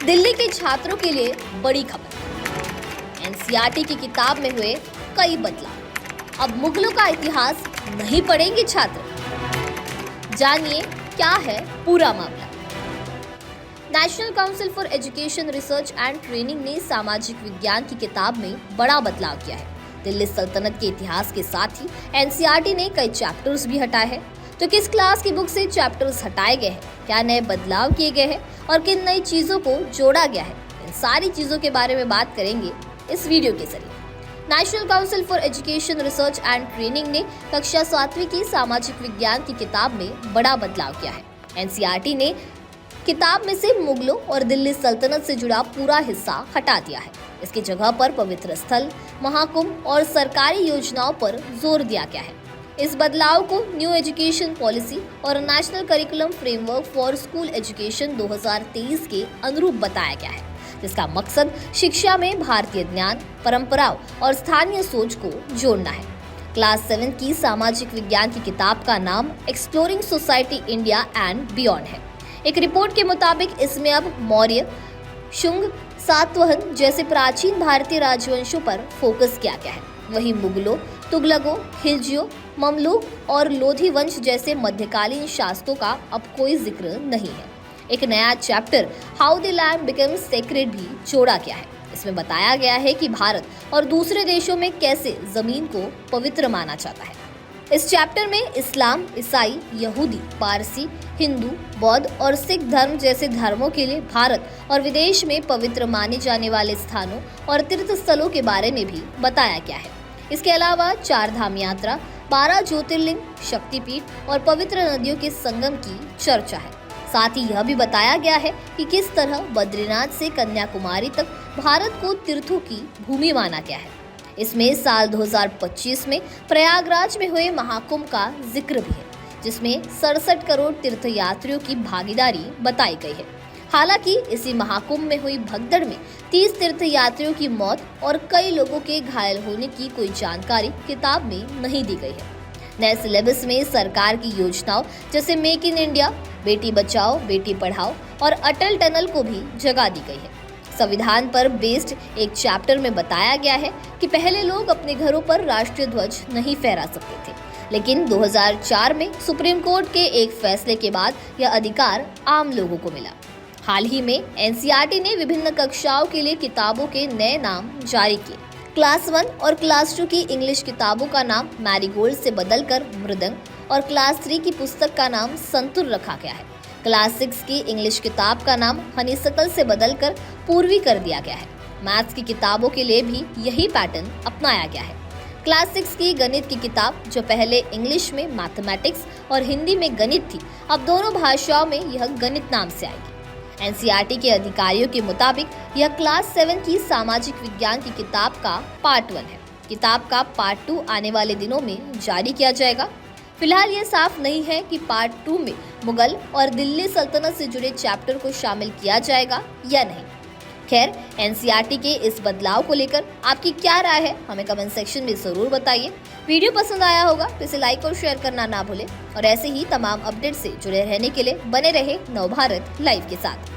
दिल्ली के छात्रों के लिए बड़ी खबर। एनसीईआरटी की किताब में हुए कई बदलाव। अब मुगलों का इतिहास नहीं पढ़ेंगे छात्र। जानिए क्या है पूरा मामला। National council for education research and training ने सामाजिक विज्ञान की किताब में बड़ा बदलाव किया है। दिल्ली सल्तनत के इतिहास के साथ ही एनसीईआरटी ने कई चैप्टर्स भी हटाए हैं। तो किस क्लास की बुक से चैप्टर्स हटाए गए हैं, क्या नए बदलाव किए गए हैं और किन नई चीजों को जोड़ा गया है, इन सारी चीजों के बारे में बात करेंगे इस वीडियो के जरिए। National council for education research and training ने कक्षा 7वीं की सामाजिक विज्ञान की किताब में बड़ा बदलाव किया है। एनसीईआरटी ने किताब में से मुगलों और दिल्ली सल्तनत से जुड़ा पूरा हिस्सा हटा दिया है। इसकी जगह पर पवित्र स्थल, महाकुंभ और सरकारी योजनाओं पर जोर दिया गया है। इस बदलाव को न्यू एजुकेशन पॉलिसी और national curriculum framework for school education 2023 के अनुरूप बताया गया है, जिसका मकसद शिक्षा में भारतीय ज्ञान, परंपराओं और स्थानीय सोच को जोड़ना है। क्लास 7 की सामाजिक विज्ञान की किताब का नाम exploring society India and beyond है। एक रिपोर्ट के मुताबिक इसमें अब मौर्य, शुंग, सातवाहन जैसे प्राचीन भारतीय राजवंशों पर फोकस किया गया है। वहीं मुगलों, तुगलकों, खिलजियों, ममलूक और लोधी वंश जैसे मध्यकालीन शासकों का अब कोई जिक्र नहीं है। एक नया chapter how the land becomes sacred भी जोड़ा गया है। इसमें बताया गया है कि भारत और दूसरे देशों में कैसे जमीन को पवित्र माना जाता है। इस चैप्टर में इस्लाम, ईसाई, यहूदी, पारसी, हिंदू, बौद्ध और सिख धर्म जैसे धर्मों के लिए भारत और विदेश में पवित्र माने जाने वाले स्थानों और तीर्थ स्थलों के बारे में भी बताया गया है। इसके अलावा 4 धाम यात्रा, 12 ज्योतिर्लिंग, शक्तिपीठ और पवित्र नदियों के संगम की चर्चा है। साथ ही यह भी बताया गया है कि किस तरह बद्रीनाथ से कन्याकुमारी तक भारत को तीर्थों की भूमि माना गया है। इसमें साल 2025 में प्रयागराज में हुए महाकुंभ का जिक्र भी है, जिसमें 67 करोड़ तीर्थयात्रियों की भागीदारी बताई गई है। हालांकि इसी महाकुंभ में हुई भगदड़ में 30 तीर्थयात्रियों की मौत और कई लोगों के घायल होने की कोई जानकारी किताब में नहीं दी गई है। नए सिलेबस में सरकार की योजनाओं जैसे make in India, Beti Bachao Beti Padhao और अटल टनल को भी जगह दी गई है। संविधान पर बेस्ड एक चैप्टर में बताया गया है कि पहले लोग अपने घरों पर राष्ट्रीय ध्वज नहीं फहरा सकते थे, लेकिन 2004 में सुप्रीम कोर्ट के एक फैसले के बाद यह अधिकार आम लोगों को मिला। हाल ही में एनसीईआरटी ने विभिन्न कक्षाओं के लिए किताबों के नए नाम जारी किए। क्लास 1 और क्लास 2 की इंग्लिश किताबों का नाम मैरीगोल्ड से बदलकर मृदंग और क्लास 3 की पुस्तक का नाम संतुर रखा गया है। क्लास 6 की इंग्लिश किताब का नाम हनीसकल से बदलकर पूर्वी कर दिया गया है। मैथ्स की किताबों के लिए भी यही पैटर्न अपनाया गया है। क्लास 6 की गणित की किताब, जो पहले इंग्लिश में मैथमेटिक्स और हिंदी में गणित थी, अब दोनों भाषाओं में यह गणित नाम से आएगी। एनसीईआरटी के अधिकारियों के मुताबिक यह क्लास 7 की सामाजिक विज्ञान की किताब का पार्ट 1 है। किताब का पार्ट 2 आने वाले दिनों में जारी किया जाएगा। फिलहाल ये साफ नहीं है कि पार्ट 2 में मुगल और दिल्ली सल्तनत से जुड़े चैप्टर को शामिल किया जाएगा या नहीं। खैर, एनसीईआरटी के इस बदलाव को लेकर आपकी क्या राय है, हमें कमेंट सेक्शन में जरूर बताइए। वीडियो पसंद आया होगा तो इसे लाइक और शेयर करना ना भूलें और ऐसे ही तमाम अपडेट से जुड़े रहने के लिए बने रहे नवभारत लाइव के साथ।